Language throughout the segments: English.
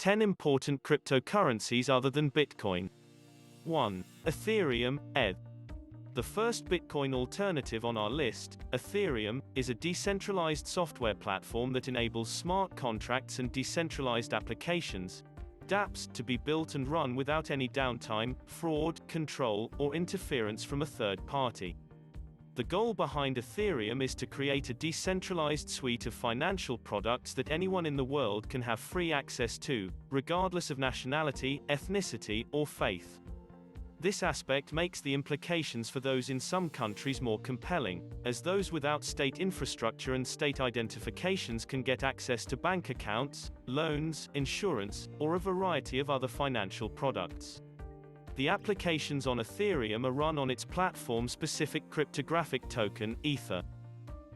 10 important cryptocurrencies other than Bitcoin. 1. Ethereum, ETH. The first Bitcoin alternative on our list, Ethereum, is a decentralized software platform that enables smart contracts and decentralized applications, dApps, to be built and run without any downtime, fraud, control, or interference from a third party. The goal behind Ethereum is to create a decentralized suite of financial products that anyone in the world can have free access to, regardless of nationality, ethnicity, or faith. This aspect makes the implications for those in some countries more compelling, as those without state infrastructure and state identifications can get access to bank accounts, loans, insurance, or a variety of other financial products. The applications on Ethereum are run on its platform-specific cryptographic token, Ether.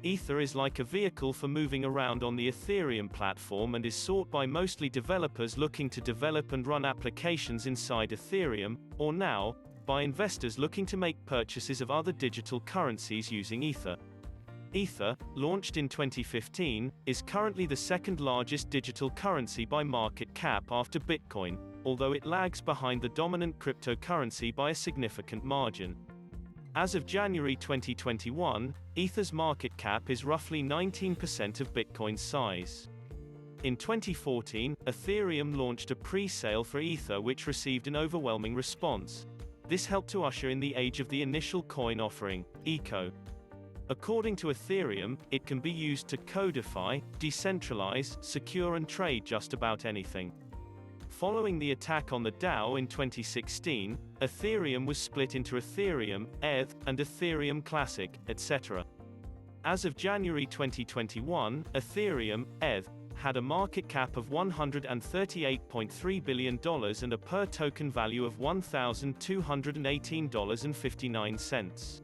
Ether is like a vehicle for moving around on the Ethereum platform and is sought by mostly developers looking to develop and run applications inside Ethereum, or now, by investors looking to make purchases of other digital currencies using Ether. Ether, launched in 2015, is currently the second largest digital currency by market cap after Bitcoin, although it lags behind the dominant cryptocurrency by a significant margin. As of January 2021, Ether's market cap is roughly 19% of Bitcoin's size. In 2014, Ethereum launched a pre-sale for Ether which received an overwhelming response. This helped to usher in the age of the initial coin offering, ECO. According to Ethereum, it can be used to codify, decentralize, secure and trade just about anything. Following the attack on the DAO in 2016, Ethereum was split into Ethereum, ETH, and Ethereum Classic, etc. As of January 2021, Ethereum, ETH, had a market cap of $138.3 billion and a per-token value of $1,218.59.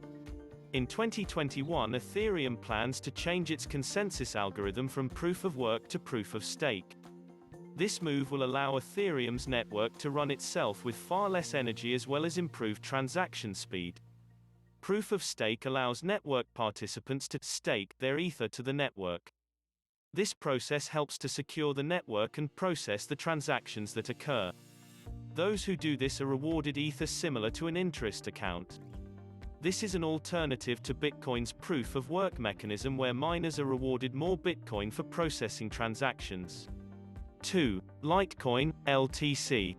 In 2021, Ethereum plans to change its consensus algorithm from proof-of-work to proof-of-stake. This move will allow Ethereum's network to run itself with far less energy as well as improved transaction speed. Proof-of-stake allows network participants to stake their Ether to the network. This process helps to secure the network and process the transactions that occur. Those who do this are rewarded Ether similar to an interest account. This is an alternative to Bitcoin's proof-of-work mechanism where miners are rewarded more Bitcoin for processing transactions. 2. Litecoin, LTC.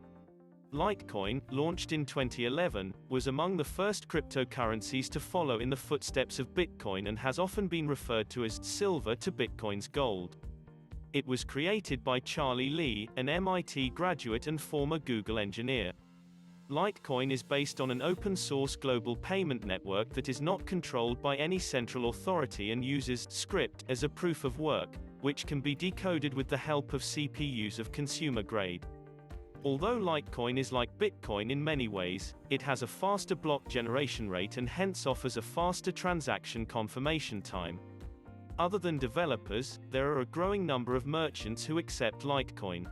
Litecoin, launched in 2011, was among the first cryptocurrencies to follow in the footsteps of Bitcoin and has often been referred to as silver to Bitcoin's gold. It was created by Charlie Lee, an MIT graduate and former Google engineer. Litecoin is based on an open-source global payment network that is not controlled by any central authority and uses script as a proof of work, which can be decoded with the help of CPUs of consumer grade. Although Litecoin is like Bitcoin in many ways, it has a faster block generation rate and hence offers a faster transaction confirmation time. Other than developers, there are a growing number of merchants who accept Litecoin.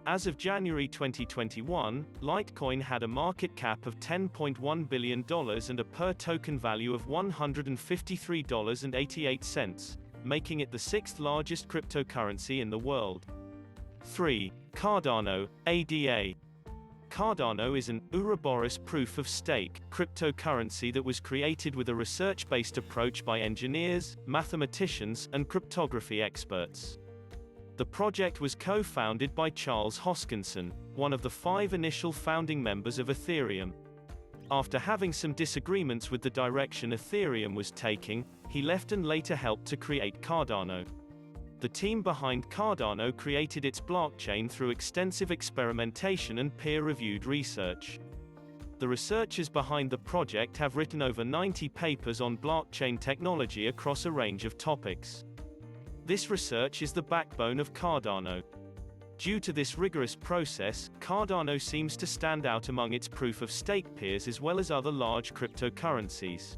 As of January 2021, Litecoin had a market cap of $10.1 billion and a per-token value of $153.88, making it the sixth largest cryptocurrency in the world. 3. Cardano, ADA. Cardano is an Ouroboros proof-of-stake cryptocurrency that was created with a research-based approach by engineers, mathematicians, and cryptography experts. The project was co-founded by Charles Hoskinson, one of the 5 initial founding members of Ethereum. After having some disagreements with the direction Ethereum was taking, he left and later helped to create Cardano. The team behind Cardano created its blockchain through extensive experimentation and peer-reviewed research. The researchers behind the project have written over 90 papers on blockchain technology across a range of topics. This research is the backbone of Cardano. Due to this rigorous process, Cardano seems to stand out among its proof-of-stake peers as well as other large cryptocurrencies.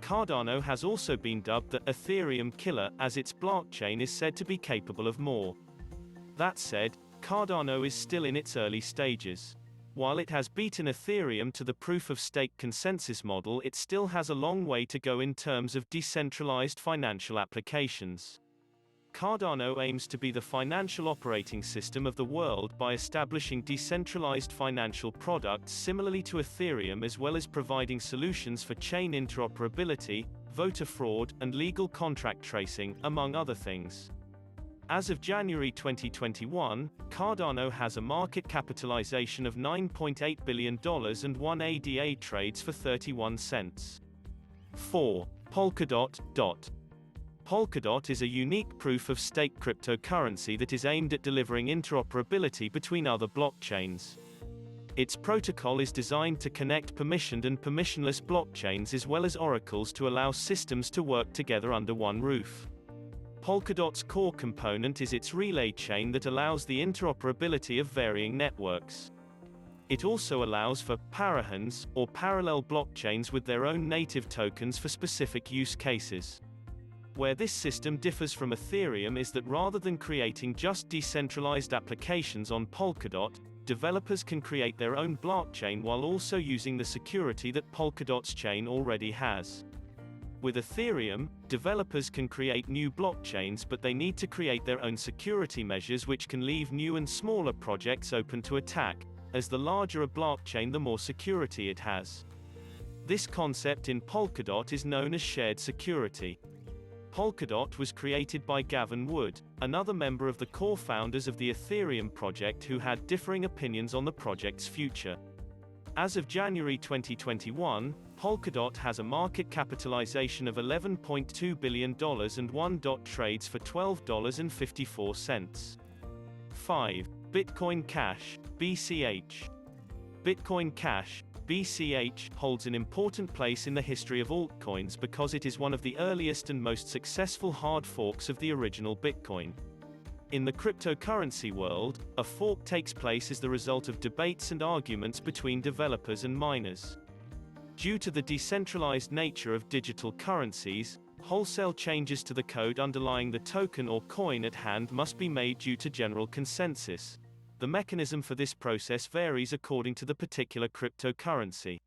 Cardano has also been dubbed the Ethereum killer, as its blockchain is said to be capable of more. That said, Cardano is still in its early stages. While it has beaten Ethereum to the proof-of-stake consensus model, it still has a long way to go in terms of decentralized financial applications. Cardano aims to be the financial operating system of the world by establishing decentralized financial products similarly to Ethereum, as well as providing solutions for chain interoperability, voter fraud, and legal contract tracing, among other things. As of January 2021, Cardano has a market capitalization of $9.8 billion and 1 ADA trades for 31 cents. 4. Polkadot. Polkadot is a unique proof-of-stake cryptocurrency that is aimed at delivering interoperability between other blockchains. Its protocol is designed to connect permissioned and permissionless blockchains as well as oracles to allow systems to work together under one roof. Polkadot's core component is its relay chain that allows the interoperability of varying networks. It also allows for parahans, or parallel blockchains with their own native tokens for specific use cases. Where this system differs from Ethereum is that rather than creating just decentralized applications on Polkadot, developers can create their own blockchain while also using the security that Polkadot's chain already has. With Ethereum, developers can create new blockchains, but they need to create their own security measures, which can leave new and smaller projects open to attack, as the larger a blockchain the more security it has. This concept in Polkadot is known as shared security. Polkadot was created by Gavin Wood, another member of the core founders of the Ethereum project, who had differing opinions on the project's future. As of January 2021, Polkadot has a market capitalization of $11.2 billion and 1 trades for $12.54. 5. Bitcoin Cash, BCH. Bitcoin Cash, BCH, holds an important place in the history of altcoins because it is one of the earliest and most successful hard forks of the original Bitcoin. In the cryptocurrency world, a fork takes place as the result of debates and arguments between developers and miners. Due to the decentralized nature of digital currencies, wholesale changes to the code underlying the token or coin at hand must be made due to general consensus. The mechanism for this process varies according to the particular cryptocurrency.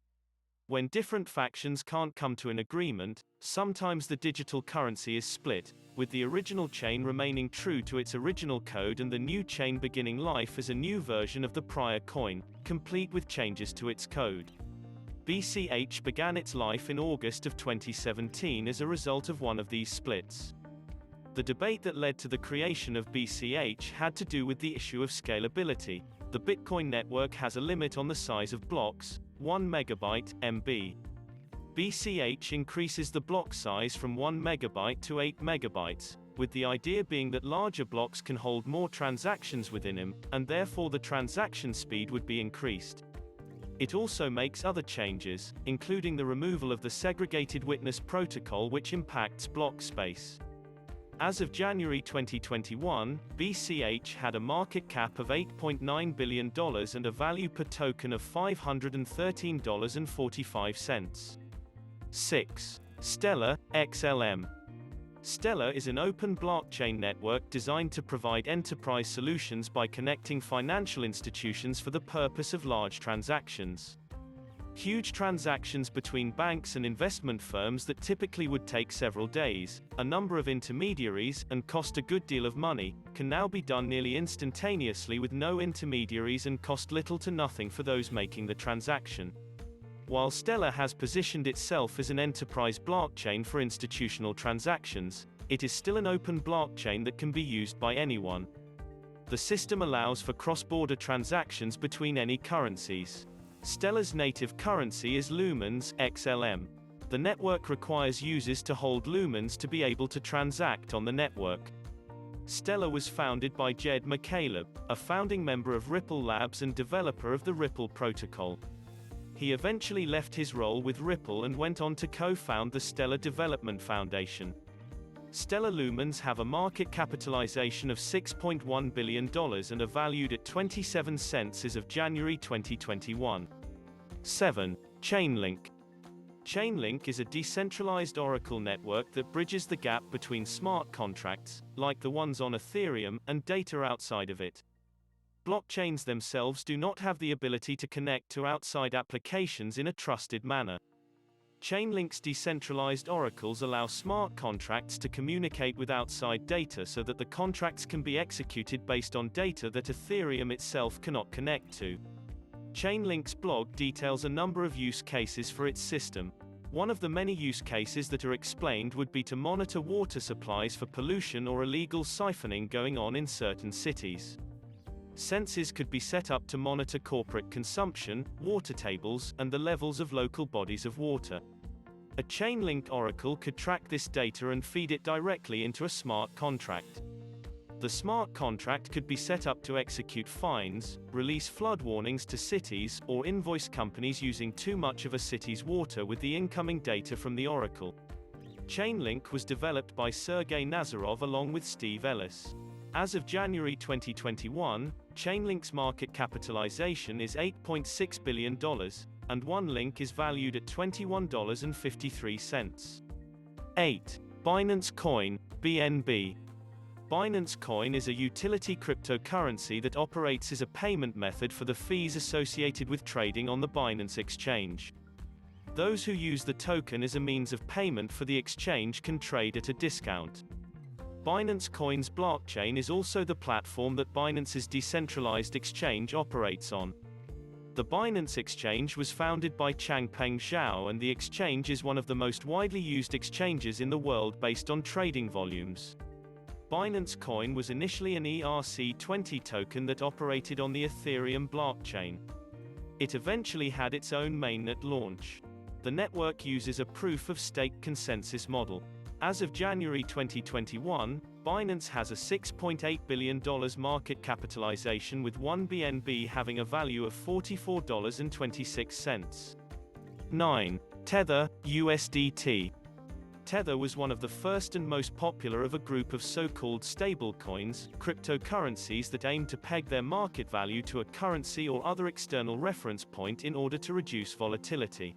When different factions can't come to an agreement, sometimes the digital currency is split, with the original chain remaining true to its original code and the new chain beginning life as a new version of the prior coin, complete with changes to its code. BCH began its life in August of 2017 as a result of one of these splits. The debate that led to the creation of BCH had to do with the issue of scalability. The Bitcoin network has a limit on the size of blocks, 1 megabyte, MB. BCH increases the block size from 1 megabyte to 8 megabytes, with the idea being that larger blocks can hold more transactions within them, and therefore the transaction speed would be increased. It also makes other changes, including the removal of the segregated witness protocol, which impacts block space. As of January 2021, BCH had a market cap of $8.9 billion and a value per token of $513.45. 6. Stellar, XLM. Stellar is an open blockchain network designed to provide enterprise solutions by connecting financial institutions for the purpose of large transactions. Huge transactions between banks and investment firms that typically would take several days, a number of intermediaries, and cost a good deal of money, can now be done nearly instantaneously with no intermediaries and cost little to nothing for those making the transaction. While Stellar has positioned itself as an enterprise blockchain for institutional transactions, it is still an open blockchain that can be used by anyone. The system allows for cross-border transactions between any currencies. Stellar's native currency is Lumens XLM. The network requires users to hold Lumens to be able to transact on the network. Stellar was founded by Jed McCaleb, a founding member of Ripple Labs and developer of the Ripple protocol. He eventually left his role with Ripple and went on to co-found the Stellar Development Foundation. Stellar Lumens have a market capitalization of $6.1 billion and are valued at 27 cents as of January 2021. 7. Chainlink. Chainlink is a decentralized oracle network that bridges the gap between smart contracts, like the ones on Ethereum, and data outside of it. Blockchains themselves do not have the ability to connect to outside applications in a trusted manner. Chainlink's decentralized oracles allow smart contracts to communicate with outside data so that the contracts can be executed based on data that Ethereum itself cannot connect to. Chainlink's blog details a number of use cases for its system. One of the many use cases that are explained would be to monitor water supplies for pollution or illegal siphoning going on in certain cities. Sensors could be set up to monitor corporate consumption, water tables, and the levels of local bodies of water. A Chainlink oracle could track this data and feed it directly into a smart contract. The smart contract could be set up to execute fines, release flood warnings to cities, or invoice companies using too much of a city's water with the incoming data from the oracle. Chainlink was developed by Sergey Nazarov along with Steve Ellis. As of January 2021, Chainlink's market capitalization is $8.6 billion, and one link is valued at $21.53. 8. Binance Coin BNB. Binance Coin is a utility cryptocurrency that operates as a payment method for the fees associated with trading on the Binance exchange. Those who use the token as a means of payment for the exchange can trade at a discount. Binance Coin's blockchain is also the platform that Binance's decentralized exchange operates on. The Binance exchange was founded by Changpeng Zhao, and the exchange is one of the most widely used exchanges in the world based on trading volumes. Binance Coin was initially an ERC-20 token that operated on the Ethereum blockchain. It eventually had its own mainnet launch. The network uses a proof-of-stake consensus model. As of January 2021, Binance has a $6.8 billion market capitalization, with one BNB having a value of $44.26. 9. Tether USDT. Tether was one of the first and most popular of a group of so-called stablecoins, cryptocurrencies that aim to peg their market value to a currency or other external reference point in order to reduce volatility.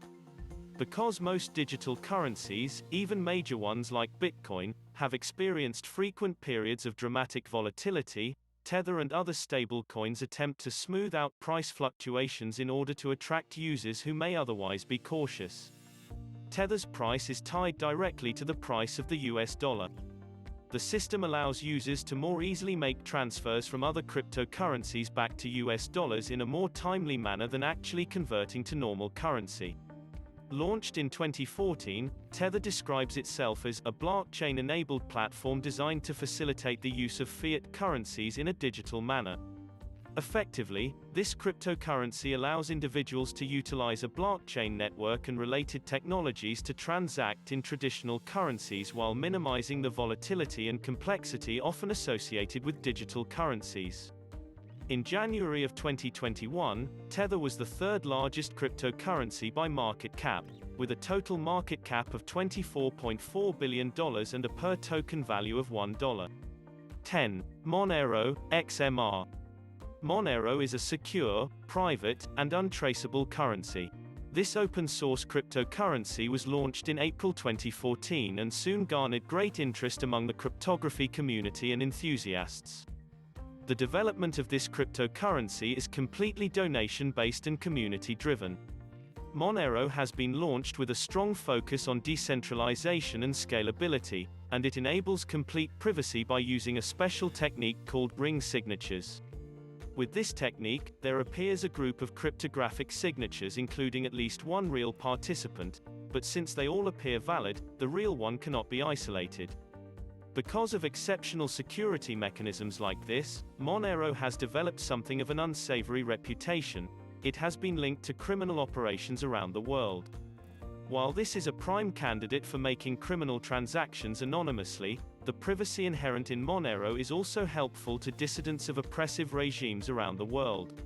Because most digital currencies, even major ones like Bitcoin, have experienced frequent periods of dramatic volatility, Tether and other stablecoins attempt to smooth out price fluctuations in order to attract users who may otherwise be cautious. Tether's price is tied directly to the price of the US dollar. The system allows users to more easily make transfers from other cryptocurrencies back to US dollars in a more timely manner than actually converting to normal currency. Launched in 2014, Tether describes itself as a blockchain-enabled platform designed to facilitate the use of fiat currencies in a digital manner. Effectively, this cryptocurrency allows individuals to utilize a blockchain network and related technologies to transact in traditional currencies while minimizing the volatility and complexity often associated with digital currencies. In January of 2021, Tether was the third largest cryptocurrency by market cap, with a total market cap of $24.4 billion and a per-token value of $1. 10. Monero XMR. Monero is a secure, private, and untraceable currency. This open-source cryptocurrency was launched in April 2014 and soon garnered great interest among the cryptography community and enthusiasts. The development of this cryptocurrency is completely donation-based and community-driven. Monero has been launched with a strong focus on decentralization and scalability, and it enables complete privacy by using a special technique called ring signatures. With this technique, there appears a group of cryptographic signatures including at least one real participant, but since they all appear valid, the real one cannot be isolated. Because of exceptional security mechanisms like this, Monero has developed something of an unsavory reputation. It has been linked to criminal operations around the world. While this is a prime candidate for making criminal transactions anonymously, the privacy inherent in Monero is also helpful to dissidents of oppressive regimes around the world.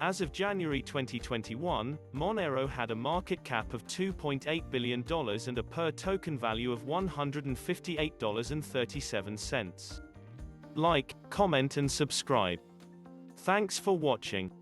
As of January 2021, Monero had a market cap of $2.8 billion and a per-token value of $158.37. Like, comment and subscribe. Thanks for watching.